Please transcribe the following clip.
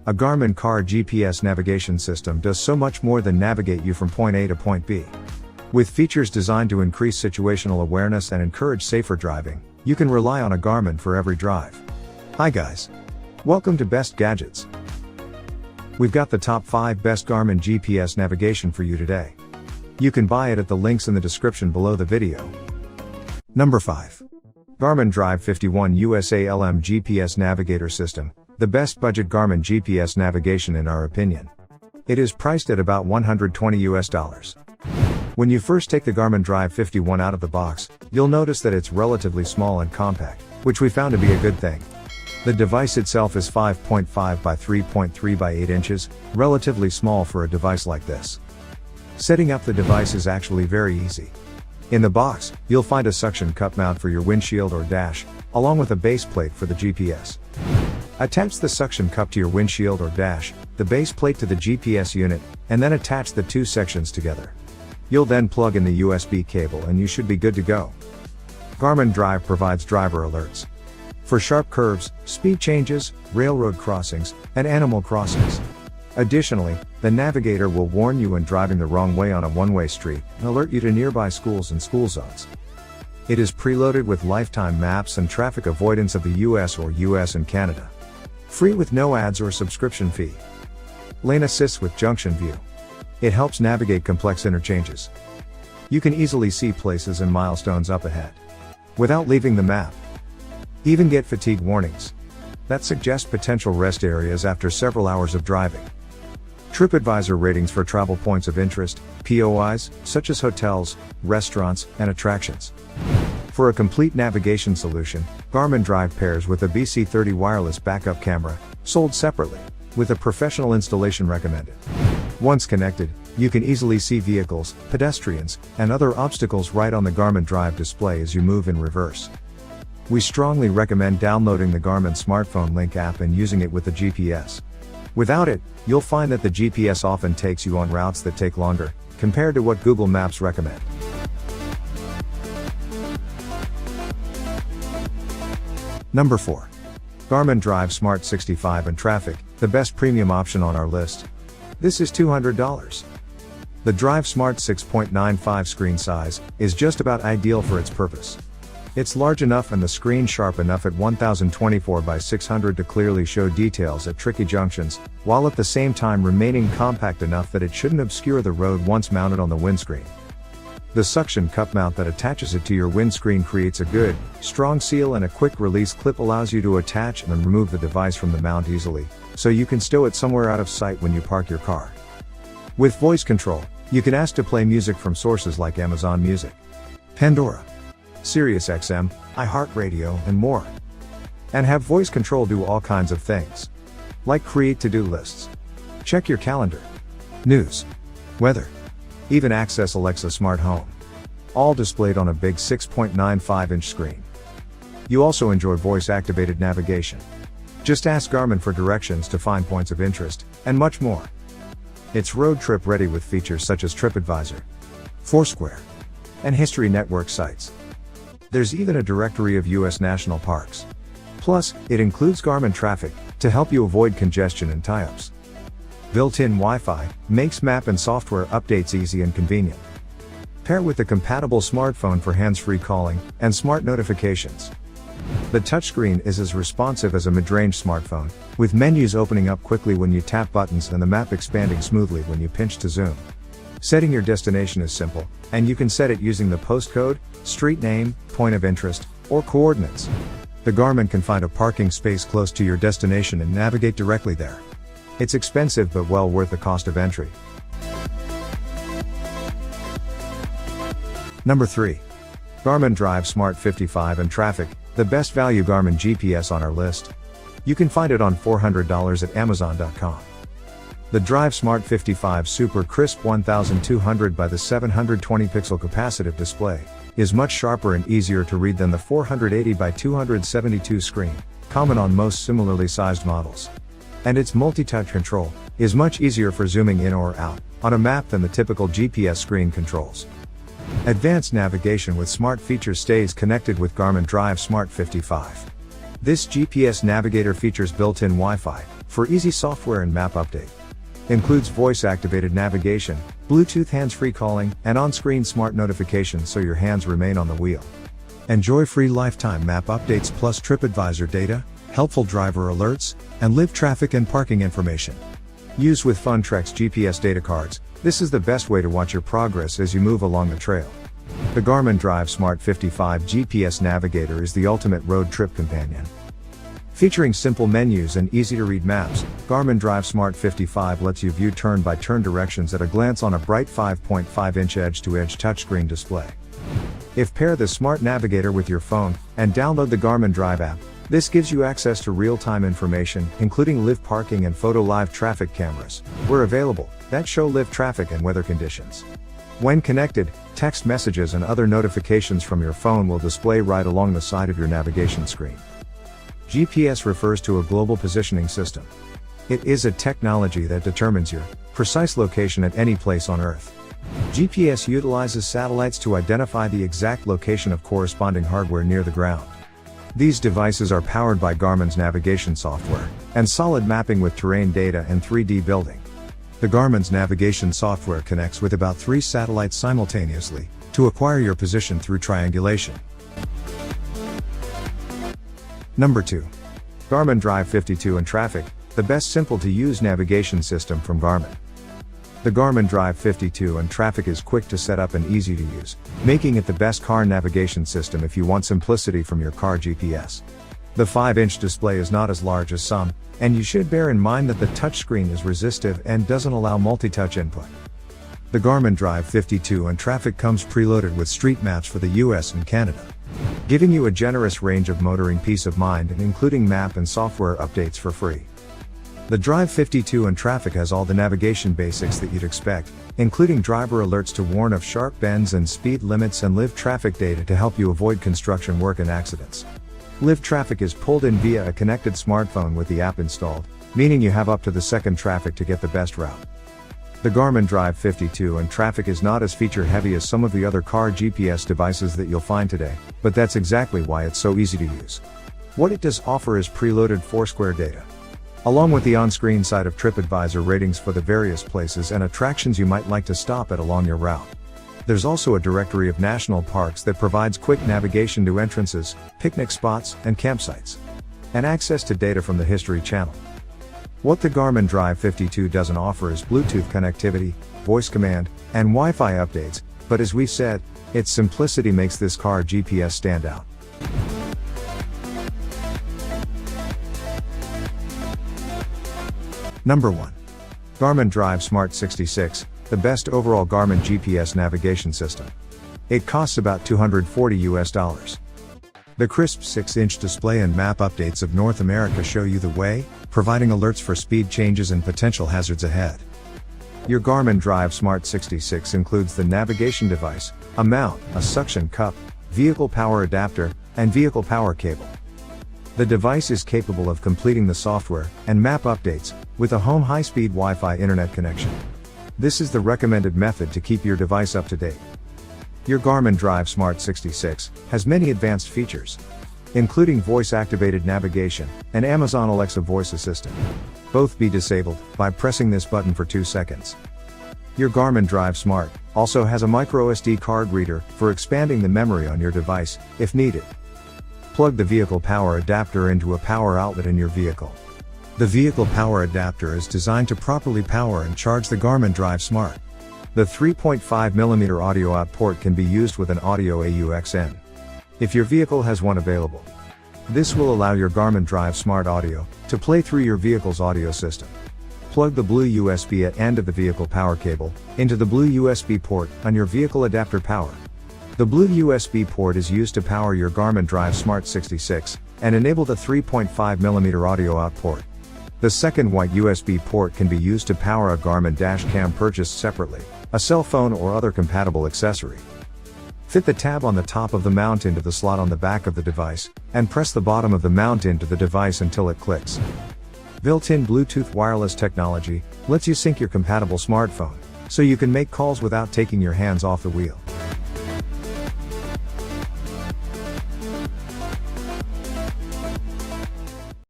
A Garmin car GPS navigation system does so much more than navigate you from point A to point B. With features designed to increase situational awareness and encourage safer driving, you can rely on a Garmin for every drive. Hi guys. Welcome to Best Gadgets. We've got the top 5 best Garmin GPS navigation for you today. You can buy it at the links in the description below the video. Number 5. Garmin Drive 51 USA LM GPS Navigator System, the best budget Garmin GPS navigation in our opinion. It is priced at about $120. When you first take the Garmin Drive 51 out of the box, you'll notice that it's relatively small and compact, which we found to be a good thing. The device itself is 5.5 by 3.3 by 8 inches, relatively small for a device like this. Setting up the device is actually very easy. In the box, you'll find a suction cup mount for your windshield or dash, along with a base plate for the GPS. Attach the suction cup to your windshield or dash, the base plate to the GPS unit, and then attach the two sections together. You'll then plug in the USB cable and you should be good to go. Garmin Drive provides driver alerts for sharp curves, speed changes, railroad crossings, and animal crossings. Additionally, the Navigator will warn you when driving the wrong way on a one-way street and alert you to nearby schools and school zones. It is preloaded with lifetime maps and traffic avoidance of the US or US and Canada. Free with no ads or subscription fee. Lane Assist with Junction View. It helps navigate complex interchanges. You can easily see places and milestones up ahead without leaving the map. Even get fatigue warnings that suggest potential rest areas after several hours of driving. TripAdvisor ratings for travel points of interest, POIs, such as hotels, restaurants, and attractions. For a complete navigation solution, Garmin Drive pairs with a BC30 wireless backup camera, sold separately, with a professional installation recommended. Once connected, you can easily see vehicles, pedestrians, and other obstacles right on the Garmin Drive display as you move in reverse. We strongly recommend downloading the Garmin Smartphone Link app and using it with the GPS. Without it, you'll find that the GPS often takes you on routes that take longer, compared to what Google Maps recommend. Number 4. Garmin DriveSmart 65 and Traffic, the best premium option on our list. This is $200. The DriveSmart 6.95 screen size is just about ideal for its purpose. It's large enough and the screen sharp enough at 1024 by 600 to clearly show details at tricky junctions, while at the same time remaining compact enough that it shouldn't obscure the road once mounted on the windscreen. The suction cup mount that attaches it to your windscreen creates a good, strong seal, and a quick release clip allows you to attach and remove the device from the mount easily, so you can stow it somewhere out of sight when you park your car. With voice control, you can ask to play music from sources like Amazon Music, Pandora, SiriusXM, iHeartRadio, and more. And have voice control do all kinds of things, like create to-do lists, check your calendar, news, weather, even access Alexa Smart Home. All displayed on a big 6.95-inch screen. You also enjoy voice-activated navigation. Just ask Garmin for directions to find points of interest, and much more. It's road trip ready with features such as TripAdvisor, Foursquare, and History Network sites. There's even a directory of US national parks. Plus, it includes Garmin Traffic, to help you avoid congestion and tie-ups. Built-in Wi-Fi makes map and software updates easy and convenient. Pair with the compatible smartphone for hands-free calling and smart notifications. The touchscreen is as responsive as a mid-range smartphone, with menus opening up quickly when you tap buttons and the map expanding smoothly when you pinch to zoom. Setting your destination is simple, and you can set it using the postcode, street name, point of interest, or coordinates. The Garmin can find a parking space close to your destination and navigate directly there. It's expensive but well worth the cost of entry. Number 3. Garmin DriveSmart 55 and Traffic, the best value Garmin GPS on our list. You can find it on $400 at Amazon.com. The DriveSmart 55 Super Crisp 1200 by the 720 pixel capacitive display is much sharper and easier to read than the 480 by 272 screen, common on most similarly sized models. And its multi-touch control is much easier for zooming in or out on a map than the typical GPS screen controls. Advanced navigation with smart features stays connected with Garmin DriveSmart 55. This GPS Navigator features built-in Wi-Fi, for easy software and map update. Includes voice-activated navigation, Bluetooth hands-free calling, and on-screen smart notifications so your hands remain on the wheel. Enjoy free lifetime map updates plus TripAdvisor data, helpful driver alerts, and live traffic and parking information. Used with Funtrex GPS data cards, this is the best way to watch your progress as you move along the trail. The Garmin DriveSmart 55 GPS Navigator is the ultimate road trip companion. Featuring simple menus and easy-to-read maps, Garmin DriveSmart 55 lets you view turn-by-turn directions at a glance on a bright 5.5-inch edge-to-edge touchscreen display. If pair the Smart Navigator with your phone, and download the Garmin Drive app, this gives you access to real-time information, including live parking and photo live traffic cameras, where available, that show live traffic and weather conditions. When connected, text messages and other notifications from your phone will display right along the side of your navigation screen. GPS refers to a global positioning system. It is a technology that determines your precise location at any place on Earth. GPS utilizes satellites to identify the exact location of corresponding hardware near the ground. These devices are powered by Garmin's navigation software, and solid mapping with terrain data and 3D building. The Garmin's navigation software connects with about 3 satellites simultaneously, to acquire your position through triangulation. Number 2. Garmin Drive 52 and Traffic, the best simple-to-use navigation system from Garmin. The Garmin Drive 52 and Traffic is quick to set up and easy to use, making it the best car navigation system if you want simplicity from your car GPS. The 5-inch display is not as large as some, and you should bear in mind that the touchscreen is resistive and doesn't allow multi-touch input. The Garmin Drive 52 and Traffic comes preloaded with street maps for the US and Canada, giving you a generous range of motoring peace of mind and including map and software updates for free. The Drive 52 and Traffic has all the navigation basics that you'd expect, including driver alerts to warn of sharp bends and speed limits and live traffic data to help you avoid construction work and accidents. Live traffic is pulled in via a connected smartphone with the app installed, meaning you have up to the second traffic to get the best route. The Garmin Drive 52 and Traffic is not as feature-heavy as some of the other car GPS devices that you'll find today, but that's exactly why it's so easy to use. What it does offer is preloaded Foursquare data, along with the on-screen side of TripAdvisor ratings for the various places and attractions you might like to stop at along your route. There's also a directory of national parks that provides quick navigation to entrances, picnic spots, and campsites, and access to data from the History channel. What the Garmin Drive 52 doesn't offer is Bluetooth connectivity, voice command, and Wi-Fi updates, but as we've said, its simplicity makes this car GPS stand out. Number 1. Garmin DriveSmart 66, the best overall Garmin GPS navigation system. It costs about $240 US. The crisp 6-inch display and map updates of North America show you the way, providing alerts for speed changes and potential hazards ahead. Your Garmin DriveSmart 66 includes the navigation device, a mount, a suction cup, vehicle power adapter, and vehicle power cable. The device is capable of completing the software and map updates with a home high-speed Wi-Fi internet connection. This is the recommended method to keep your device up to date. Your Garmin DriveSmart 66 has many advanced features, including voice-activated navigation and Amazon Alexa voice assistant. Both be disabled by pressing this button for 2 seconds. Your Garmin DriveSmart also has a microSD card reader for expanding the memory on your device if needed. Plug the vehicle power adapter into a power outlet in your vehicle. The vehicle power adapter is designed to properly power and charge the Garmin DriveSmart. The 3.5mm audio out port can be used with an audio AUXN, if your vehicle has one available. This will allow your Garmin DriveSmart audio to play through your vehicle's audio system. Plug the blue USB at end of the vehicle power cable into the blue USB port on your vehicle adapter power. The blue USB port is used to power your Garmin DriveSmart 66 and enable the 3.5mm audio out port. The second white USB port can be used to power a Garmin dash cam purchased separately, a cell phone or other compatible accessory. Fit the tab on the top of the mount into the slot on the back of the device, and press the bottom of the mount into the device until it clicks. Built-in Bluetooth wireless technology lets you sync your compatible smartphone, so you can make calls without taking your hands off the wheel.